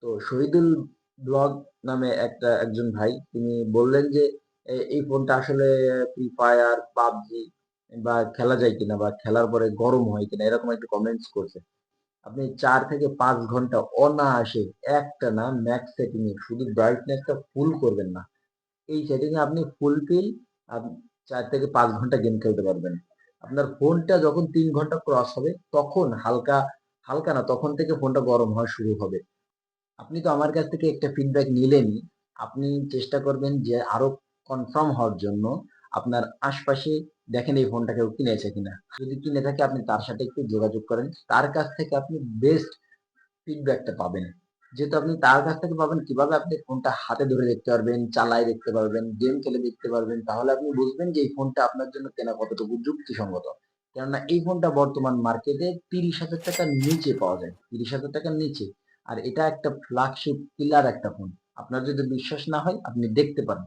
তো শহীদুল ব্লগ নামে একজন ভাই তিনি বললেন যে এই ফোনটা আসলে ফ্রি ফায়ার, পাবজি বা খেলা যায় কিনা বা খেলার পরে গরম হয় কিনা এরকম একটা কমেন্টস করছে। আপনি ৪ থেকে ৫ ঘন্টা অনায়াসে একটানা ম্যাক্স সেটিং এ শুধু ব্রাইটনেসটা ফুল করবেন না। এই সেটিং এ আপনি ফুলফিল আপ ৪ থেকে ৫ ঘন্টা গেম খেলতে পারবেন। আপনার ফোনটা যখন ৩ ঘন্টা ক্রস হবে তখন হালকা না তখন থেকে ফোনটা গরম হওয়া শুরু হবে। আপনি তো আমার কাছ থেকে একটা ফিডব্যাক নিলেনই। আপনি চেষ্টা করবেন যে আরো কনফার্ম হওয়ার জন্য আপনার আশপাশে দেখেন এই ফোনটা কেউ কিনেছে কিনা। যদি কিনে থাকে আপনি তার সাথে একটু যোগাযোগ করেন। তার কাছ থেকে আপনি বেস্ট ফিডব্যাকটা পাবেন। যেহেতু আপনি তার কাছ থেকে পাবেন কিভাবে আপনি ফোনটা হাতে ধরে দেখতে পারবেন, চালায় দেখতে পারবেন, গেম খেলে দেখতে পারবেন। তাহলে আপনি বুঝবেন যে এই ফোনটা আপনার জন্য কেনা কতটুকু যুক্তিসঙ্গত। কেননা এই ফোনটা বর্তমান মার্কেটে ৳৩০,০০০ নিচে পাওয়া যায়। ৳৩০,০০০ নিচে। আর এটা একটা ফ্ল্যাগশিপ কিলার একটা ফোন। আপনার যদি বিশ্বাস না হয় আপনি দেখতে পারেন।